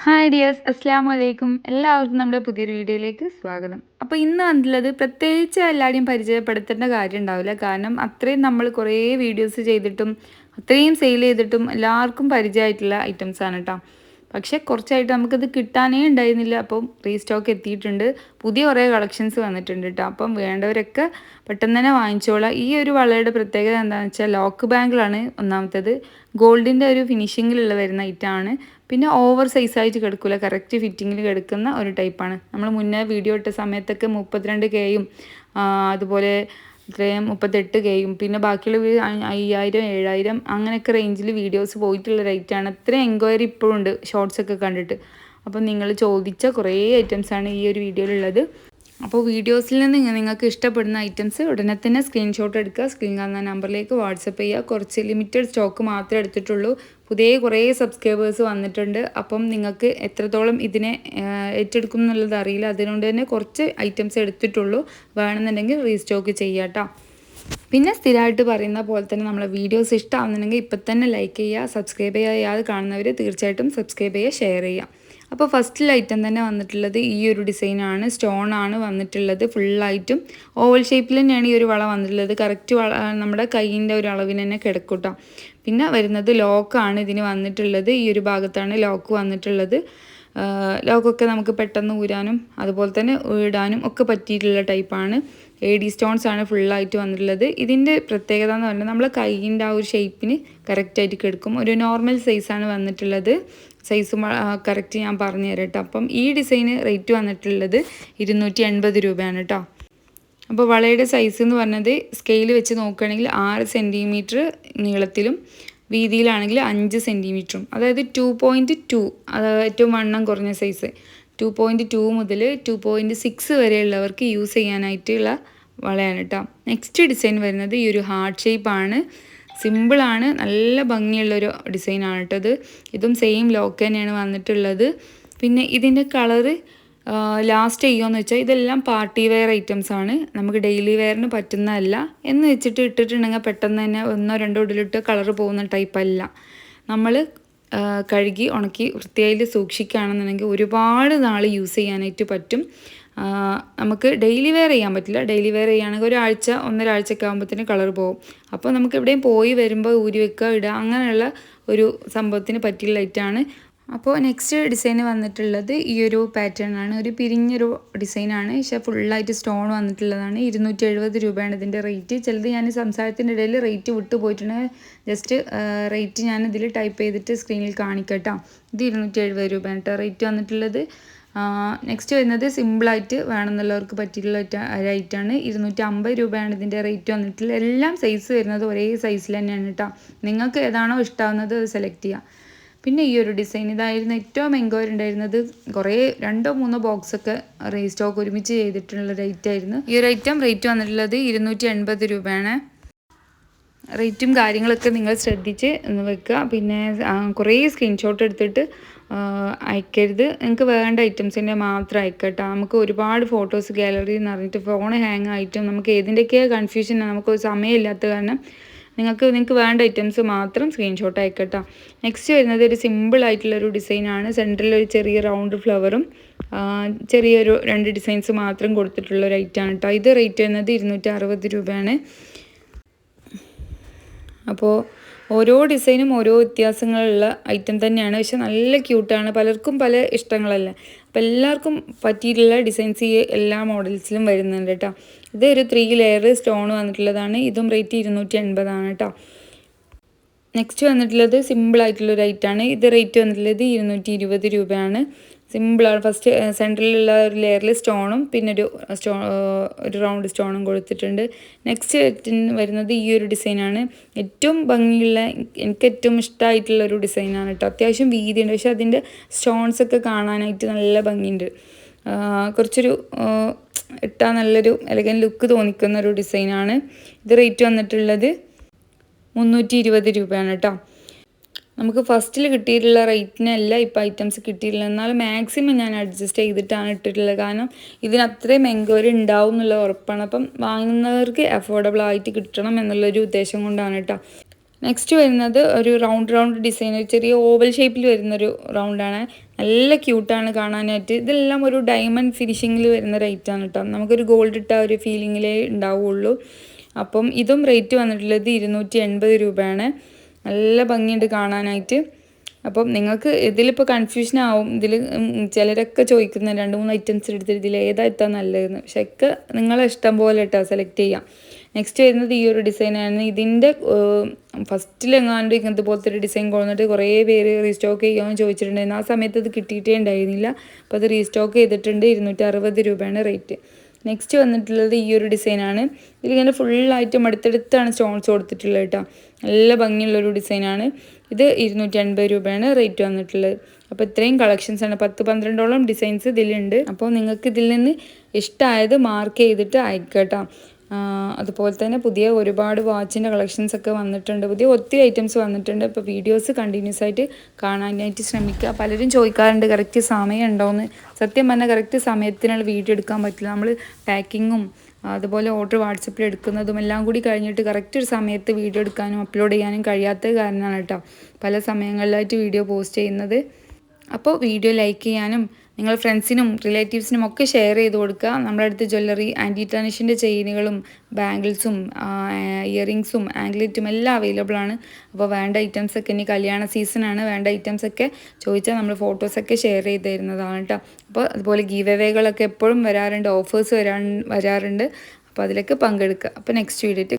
Hi dears, അസ്സലാമു അലൈക്കും. എല്ലാവർക്കും നമ്മുടെ പുതിയൊരു വീഡിയോയിലേക്ക് സ്വാഗതം. അപ്പോൾ ഇന്ന് വന്നിട്ടുള്ളത് പ്രത്യേകിച്ച് എല്ലാവരെയും പരിചയപ്പെടുത്തേണ്ട കാര്യം ഉണ്ടാവില്ല. കാരണം അത്രയും നമ്മൾ കുറേ വീഡിയോസ് ചെയ്തിട്ടും അത്രയും സെയിൽ ചെയ്തിട്ടും എല്ലാവർക്കും പരിചയമായിട്ടുള്ള ഐറ്റംസാണ് കേട്ടോ. പക്ഷേ കുറച്ചായിട്ട് നമുക്കിത് കിട്ടാനേ ഉണ്ടായിരുന്നില്ല. അപ്പം റീസ്റ്റോക്ക് എത്തിയിട്ടുണ്ട്. പുതിയ കുറേ കളക്ഷൻസ് വന്നിട്ടുണ്ട് കേട്ടോ. അപ്പം വേണ്ടവരൊക്കെ പെട്ടെന്ന് തന്നെ വാങ്ങിച്ചോളാം. ഈ ഒരു വളയുടെ പ്രത്യേകത എന്താണെന്ന് വെച്ചാൽ ലോക്ക് ബാങ്കിലാണ് ഒന്നാമത്തേത്. ഗോൾഡിൻ്റെ ഒരു ഫിനിഷിങ്ങിലുള്ള വരുന്ന ഐറ്റമാണ്. പിന്നെ ഓവർ സൈസായിട്ട് കിടക്കില്ല, കറക്റ്റ് ഫിറ്റിങ്ങിൽ കിടക്കുന്ന ഒരു ടൈപ്പാണ്. നമ്മൾ മുന്നേ വീഡിയോ ഇട്ട സമയത്തൊക്കെ 32Kയും അതുപോലെ ഇത്രയും 38Kയും പിന്നെ ബാക്കിയുള്ള 5000 7000 അങ്ങനെയൊക്കെ റേഞ്ചിൽ വീഡിയോസ് പോയിട്ടുള്ള റേറ്റാണ്. അത്രയും എൻക്വയറി ഇപ്പോഴും ഉണ്ട് ഷോർട്സൊക്കെ കണ്ടിട്ട്. അപ്പം നിങ്ങൾ ചോദിച്ച കുറേ ഐറ്റംസാണ് ഈ ഒരു വീഡിയോയിലുള്ളത്. അപ്പോൾ വീഡിയോസിൽ നിന്ന് നിങ്ങൾക്ക് ഇഷ്ടപ്പെടുന്ന ഐറ്റംസ് ഉടനെ തന്നെ സ്ക്രീൻഷോട്ട് എടുക്കുക. സ്ക്രീൻ കാണുന്ന നമ്പറിലേക്ക് വാട്സപ്പ് ചെയ്യുക. കുറച്ച് ലിമിറ്റഡ് സ്റ്റോക്ക് മാത്രമേ എടുത്തിട്ടുള്ളൂ. പുതിയ കുറേ സബ്സ്ക്രൈബേഴ്സ് വന്നിട്ടുണ്ട്. അപ്പം നിങ്ങൾക്ക് എത്രത്തോളം ഇതിനെ ഏറ്റെടുക്കും എന്നുള്ളത് അറിയില്ല. അതുകൊണ്ട് തന്നെ കുറച്ച് ഐറ്റംസ് എടുത്തിട്ടുള്ളൂ. വേണമെന്നുണ്ടെങ്കിൽ റീസ്റ്റോക്ക് ചെയ്യാം കേട്ടോ. പിന്നെ സ്ഥിരമായിട്ട് പറയുന്ന പോലെ തന്നെ നമ്മളെ വീഡിയോസ് ഇഷ്ടമാകുന്നുണ്ടെങ്കിൽ ഇപ്പം തന്നെ ലൈക്ക് ചെയ്യുക. സബ്സ്ക്രൈബ് ചെയ്യാതെ കാണുന്നവർ തീർച്ചയായിട്ടും സബ്സ്ക്രൈബ് ചെയ്യുക, ഷെയർ ചെയ്യുക. അപ്പോൾ ഫസ്റ്റിൽ ഐറ്റം തന്നെ വന്നിട്ടുള്ളത് ഈ ഒരു ഡിസൈനാണ്. സ്റ്റോണാണ് വന്നിട്ടുള്ളത്. ഫുള്ളായിട്ടും ഓവൽ ഷേപ്പിൽ തന്നെയാണ് ഈ ഒരു വള വന്നിട്ടുള്ളത്. കറക്റ്റ് നമ്മുടെ കൈയിൻ്റെ ഒരു അളവിന് തന്നെ കിടക്കൂട്ടോ. പിന്നെ വരുന്നത് ലോക്കാണ് ഇതിന് വന്നിട്ടുള്ളത്. ഈ ഒരു ഭാഗത്താണ് ലോക്ക് വന്നിട്ടുള്ളത്. ലോക്കൊക്കെ നമുക്ക് പെട്ടെന്ന് ഊരാനും അതുപോലെ തന്നെ ഇടാനും ഒക്കെ പറ്റിയിട്ടുള്ള ടൈപ്പാണ്. AD സ്റ്റോൺസ് ആണ് ഫുള്ളായിട്ട് വന്നിട്ടുള്ളത്. ഇതിൻ്റെ പ്രത്യേകത എന്ന് പറഞ്ഞാൽ നമ്മളെ കൈയിൻ്റെ ആ ഒരു ഷേപ്പിന് കറക്റ്റായിട്ട് കിടക്കും. ഒരു നോർമൽ സൈസാണ് വന്നിട്ടുള്ളത്. സൈസും കറക്റ്റ് ഞാൻ പറഞ്ഞു തരാം കേട്ടോ. അപ്പം ഈ ഡിസൈന് റേറ്റ് വന്നിട്ടുള്ളത് 280 രൂപയാണ് കേട്ടോ. അപ്പോൾ വളയുടെ സൈസ് എന്ന് പറഞ്ഞത് സ്കെയിൽ വെച്ച് നോക്കുകയാണെങ്കിൽ 6 സെൻറ്റിമീറ്റർ നീളത്തിലും വീതിയിലാണെങ്കിൽ 5 സെൻറ്റിമീറ്ററും, അതായത് 2.2, അതായത് ഏറ്റവും വണ്ണം കുറഞ്ഞ സൈസ് 2.2 മുതൽ 2.6 വരെയുള്ളവർക്ക് യൂസ് ചെയ്യാനായിട്ടുള്ള വളയാണ് കേട്ടോ. നെക്സ്റ്റ് ഡിസൈൻ വരുന്നത് ഈ ഒരു ഹാർട്ട് ഷേപ്പാണ്. സിമ്പിളാണ്, നല്ല ഭംഗിയുള്ളൊരു ഡിസൈനാണ് കേട്ടോ. ഇതും സെയിം ലോക്ക് തന്നെയാണ് വന്നിട്ടുള്ളത്. പിന്നെ ഇതിൻ്റെ കളറ് ലാസ്റ്റ് ചെയ്യുമെന്ന് വെച്ചാൽ ഇതെല്ലാം പാർട്ടി വെയർ ഐറ്റംസ് ആണ്. നമുക്ക് ഡെയിലി വെയറിന് പറ്റുന്നതല്ല. എന്ന് വെച്ചിട്ട് ഇട്ടിട്ടുണ്ടെങ്കിൽ പെട്ടെന്ന് തന്നെ 1-2 ഇടലിട്ട് കളറ് പോകുന്ന ടൈപ്പല്ല. നമ്മൾ കഴുകി ഉണക്കി വൃത്തിയായി സൂക്ഷിക്കുകയാണെന്നുണ്ടെങ്കിൽ ഒരുപാട് നാൾ യൂസ് ചെയ്യാനായിട്ട് പറ്റും. നമുക്ക് ഡെയിലി വെയർ ചെയ്യാൻ പറ്റില്ല. ഡെയിലി വെയർ ചെയ്യുകയാണെങ്കിൽ ഒരാഴ്ച 1.5 ആകുമ്പോഴത്തേന് കളർ പോകും. അപ്പോൾ നമുക്ക് എവിടെയും പോയി വരുമ്പോൾ ഊരി വെക്കുക, ഇടുക, അങ്ങനെയുള്ള ഒരു സംഭവത്തിന് പറ്റിയ ലൈറ്റാണ്. അപ്പോൾ നെക്സ്റ്റ് ഡിസൈൻ വന്നിട്ടുള്ളത് ഈ ഒരു പാറ്റേൺ ആണ്. ഒരു പിരിഞ്ഞൊരു ഡിസൈനാണ്. പക്ഷേ ഫുള്ളായിട്ട് സ്റ്റോൺ വന്നിട്ടുള്ളതാണ്. 270 രൂപയാണ് ഇതിൻ്റെ റേറ്റ്. ചിലത് ഞാൻ സംസാരത്തിൻ്റെ ഇടയിൽ റേറ്റ് വിട്ടു പോയിട്ടുണ്ടെങ്കിൽ ജസ്റ്റ് റേറ്റ് ഞാൻ ഇതിൽ ടൈപ്പ് ചെയ്തിട്ട് സ്ക്രീനിൽ കാണിക്കട്ടോ. ഇത് 270 രൂപയാണ് കേട്ടോ റേറ്റ് വന്നിട്ടുള്ളത്. നെക്സ്റ്റ് വരുന്നത് സിമ്പിളായിട്ട് വേണമെന്നുള്ളവർക്ക് പറ്റിയിട്ടുള്ള റേറ്റാണ്. 250 രൂപയാണ് ഇതിൻ്റെ റേറ്റ് വന്നിട്ടുള്ളത്. എല്ലാം സൈസ് വരുന്നത് ഒരേ സൈസിൽ തന്നെയാണ് കേട്ടോ. നിങ്ങൾക്ക് ഏതാണോ ഇഷ്ടമാവുന്നത് അത് സെലക്ട് ചെയ്യുക. പിന്നെ ഈ ഒരു ഡിസൈൻ ഇതായിരുന്നു ഏറ്റവും എൻക്വയറി ഉണ്ടായിരുന്നത്. കുറേ 2-3 ബോക്സൊക്കെ റീസ്റ്റോക്ക് ഒരുമിച്ച് ചെയ്തിട്ടുള്ള റേറ്റായിരുന്നു. ഈ ഒരു ഐറ്റം റേറ്റ് വന്നിട്ടുള്ളത് 280 രൂപയാണ്. റേറ്റും കാര്യങ്ങളൊക്കെ നിങ്ങൾ ശ്രദ്ധിച്ച് വെക്കുക. പിന്നെ കുറേ സ്ക്രീൻഷോട്ട് എടുത്തിട്ട് അയക്കരുത്. നിങ്ങൾക്ക് വേണ്ട ഐറ്റംസിൻ്റെ മാത്രം അയക്കട്ടോ. നമുക്ക് ഒരുപാട് ഫോട്ടോസ് ഗാലറി എന്ന് പറഞ്ഞിട്ട് ഫോൺ ഹാങ് ആയിട്ടും നമുക്ക് ഏതിൻ്റെയൊക്കെയാണ് കൺഫ്യൂഷനാണ്. നമുക്ക് സമയമില്ലാത്ത കാരണം നിങ്ങൾക്ക് വേണ്ട ഐറ്റംസ് മാത്രം സ്ക്രീൻഷോട്ട് അയക്കട്ടോ. നെക്സ്റ്റ് വരുന്നത് ഒരു സിമ്പിൾ ആയിട്ടുള്ളൊരു ഡിസൈനാണ്. സെൻറ്ററിൽ ഒരു ചെറിയ റൗണ്ട് ഫ്ലവറും ചെറിയൊരു 2 ഡിസൈൻസ് മാത്രം കൊടുത്തിട്ടുള്ള ഒരു ഐറ്റമാണ് കേട്ടോ. ഇത് റേറ്റ് വരുന്നത് 260 രൂപയാണ്. അപ്പോൾ ഓരോ ഡിസൈനും ഓരോ വ്യത്യാസങ്ങളുള്ള ഐറ്റം തന്നെയാണ്. പക്ഷെ നല്ല ക്യൂട്ടാണ്. പലർക്കും പല ഇഷ്ടങ്ങളല്ലേ. അപ്പോൾ എല്ലാവർക്കും പറ്റിയിട്ടുള്ള ഡിസൈൻസ് ഈ എല്ലാ മോഡൽസിലും വരുന്നുണ്ട് കേട്ടോ. ഇത് ഒരു 3 ലെയർ സ്റ്റോൺ വന്നിട്ടുള്ളതാണ്. ഇതും റേറ്റ് 280 ആണ് കേട്ടോ. നെക്സ്റ്റ് വന്നിട്ടുള്ളത് സിമ്പിളായിട്ടുള്ളൊരു ഐറ്റമാണ്. ഇത് റേറ്റ് വന്നിട്ടുള്ളത് 220 രൂപയാണ്. സിമ്പിളാണ്. ഫസ്റ്റ് സെൻറ്ററിലുള്ള ഒരു ലെയറിൽ സ്റ്റോണും പിന്നെ ഒരു റൗണ്ട് സ്റ്റോണും കൊടുത്തിട്ടുണ്ട്. നെക്സ്റ്റ് വരുന്നത് ഈ ഒരു ഡിസൈനാണ്. ഏറ്റവും ഭംഗിയുള്ള, എനിക്ക് ഏറ്റവും ഇഷ്ടമായിട്ടുള്ള ഒരു ഡിസൈനാണ് കേട്ടോ. അത്യാവശ്യം വീതിയുണ്ട്, പക്ഷെ അതിൻ്റെ സ്റ്റോൺസൊക്കെ കാണാനായിട്ട് നല്ല ഭംഗിയുണ്ട്. കുറച്ചൊരു ഇട്ടാൽ നല്ലൊരു എലഗൻ ലുക്ക് തോന്നിക്കുന്ന ഒരു ഡിസൈനാണ്. ഇത് റേറ്റ് വന്നിട്ടുള്ളത് 320 രൂപയാണ് കേട്ടോ. നമുക്ക് ഫസ്റ്റിൽ കിട്ടിയിട്ടുള്ള റേറ്റിനല്ല ഇപ്പോൾ ഐറ്റംസ് കിട്ടിയിട്ടില്ല. എന്നാലും മാക്സിമം ഞാൻ അഡ്ജസ്റ്റ് ചെയ്തിട്ടാണ് ഇട്ടിട്ടുള്ളത്. കാരണം ഇതിന് അത്രയും എൻക്വയറി ഉണ്ടാവും എന്നുള്ള ഉറപ്പാണ്. അപ്പം വാങ്ങുന്നവർക്ക് അഫോർഡബിൾ ആയിട്ട് കിട്ടണം എന്നുള്ളൊരു ഉദ്ദേശം കൊണ്ടാണ് കേട്ടോ. നെക്സ്റ്റ് വരുന്നത് ഒരു റൗണ്ട് ഡിസൈൻ, ഒരു ചെറിയ ഓവൽ ഷേപ്പിൽ വരുന്നൊരു റൗണ്ടാണ്. നല്ല ക്യൂട്ടാണ് കാണാനായിട്ട്. ഇതെല്ലാം ഒരു ഡയമണ്ട് ഫിനിഷിങ്ങിൽ വരുന്ന റേറ്റാണ് കേട്ടോ. നമുക്കൊരു ഗോൾഡ് ഇട്ട ഒരു ഫീലിങ്ങിലേ ഉണ്ടാവുള്ളൂ. അപ്പം ഇതും റേറ്റ് വന്നിട്ടുള്ളത് 280 രൂപയാണ്. നല്ല ഭംഗിയുണ്ട് കാണാനായിട്ട്. അപ്പം നിങ്ങൾക്ക് ഇതിലിപ്പോൾ കൺഫ്യൂഷൻ ആവും. ഇതിൽ ചിലരൊക്കെ ചോദിക്കുന്ന 2-3 ഐറ്റംസ് എടുത്തിട്ട് ഇതിൽ ഏതാ എത്താൻ നല്ലതെന്ന്. പക്ഷെ ഒക്കെ നിങ്ങളെ ഇഷ്ടം പോലെ കേട്ടോ സെലക്ട് ചെയ്യാം. നെക്സ്റ്റ് വരുന്നത് ഈ ഒരു ഡിസൈനാണ്. ഇതിൻ്റെ ഫസ്റ്റിലെങ്ങാണ്ട് ഇങ്ങനത്തെ പോലത്തെ ഒരു ഡിസൈൻ കൊണ്ടുവന്നിട്ട് കുറേ പേര് റീസ്റ്റോക്ക് ചെയ്യുമെന്ന് ചോദിച്ചിട്ടുണ്ടായിരുന്നു. ആ സമയത്ത് അത് കിട്ടിയിട്ടേ ഉണ്ടായിരുന്നില്ല. അപ്പോൾ അത് റീസ്റ്റോക്ക് ചെയ്തിട്ടുണ്ട്. 260 രൂപയാണ് റേറ്റ്. നെക്സ്റ്റ് വന്നിട്ടുള്ളത് ഈ ഒരു ഡിസൈനാണ്. ഇതിലിങ്ങനെ ഫുള്ളായിട്ട് അടുത്തടുത്താണ് സ്റ്റോൺസ് കൊടുത്തിട്ടുള്ളത് കേട്ടോ. നല്ല ഭംഗിയുള്ളൊരു ഡിസൈനാണ്. ഇത് 280 രൂപയാണ് റേറ്റ് വന്നിട്ടുള്ളത്. അപ്പോൾ ഇത്രയും കളക്ഷൻസാണ്. 10-12ഓളം ഡിസൈൻസ് ഇതിലുണ്ട്. അപ്പോൾ നിങ്ങൾക്ക് ഇതിൽ നിന്ന് ഇഷ്ടമായത് മാർക്ക് ചെയ്തിട്ട് അയക്കുക കേട്ടോ. അതുപോലെ തന്നെ പുതിയ ഒരുപാട് വാച്ചിൻ്റെ കളക്ഷൻസ് ഒക്കെ വന്നിട്ടുണ്ട്. പുതിയ ഒത്തിരി ഐറ്റംസ് വന്നിട്ടുണ്ട്. അപ്പോൾ വീഡിയോസ് കണ്ടിന്യൂസ് ആയിട്ട് കാണാനായിട്ട് ശ്രമിക്കുക. പലരും ചോദിക്കാറുണ്ട് കറക്റ്റ് സമയം ഉണ്ടോയെന്ന്. സത്യം പറഞ്ഞാൽ കറക്റ്റ് സമയത്തിനുള്ള വീഡിയോ എടുക്കാൻ പറ്റില്ല. നമ്മൾ പാക്കിങ്ങും അതുപോലെ ഓർഡർ വാട്സപ്പിൽ എടുക്കുന്നതും എല്ലാം കൂടി കഴിഞ്ഞിട്ട് കറക്റ്റ് ഒരു സമയത്ത് വീഡിയോ എടുക്കാനും അപ്ലോഡ് ചെയ്യാനും കഴിയാത്ത കാരണമാണ് കേട്ടോ പല സമയങ്ങളിലായിട്ട് വീഡിയോ പോസ്റ്റ് ചെയ്യുന്നത്. അപ്പോൾ വീഡിയോ ലൈക്ക് ചെയ്യാനും നിങ്ങൾ ഫ്രണ്ട്സിനും റിലേറ്റീവ്സിനും ഒക്കെ ഷെയർ ചെയ്ത് കൊടുക്കുക. നമ്മുടെ അടുത്ത് ജ്വല്ലറി, ആൻറ്റി ടാനിഷിൻ്റെ ചെയിനുകളും ബാംഗിൾസും ഇയറിങ്സും ആംഗ്ലെറ്റും എല്ലാം അവൈലബിൾ ആണ്. അപ്പോൾ വേണ്ട ഐറ്റംസൊക്കെ ഇനി കല്യാണ സീസണാണ്. വേണ്ട ഐറ്റംസൊക്കെ ചോദിച്ചാൽ നമ്മൾ ഫോട്ടോസൊക്കെ ഷെയർ ചെയ്ത് തരുന്നതാണ് കേട്ടോ. അപ്പോൾ അതുപോലെ ഗീവ് അവേകളൊക്കെ എപ്പോഴും വരാറുണ്ട്, ഓഫേഴ്സ് വരാറുണ്ട്. അപ്പോൾ അതിലൊക്കെ പങ്കെടുക്കുക. അപ്പോൾ നെക്സ്റ്റ് വീഡിയോ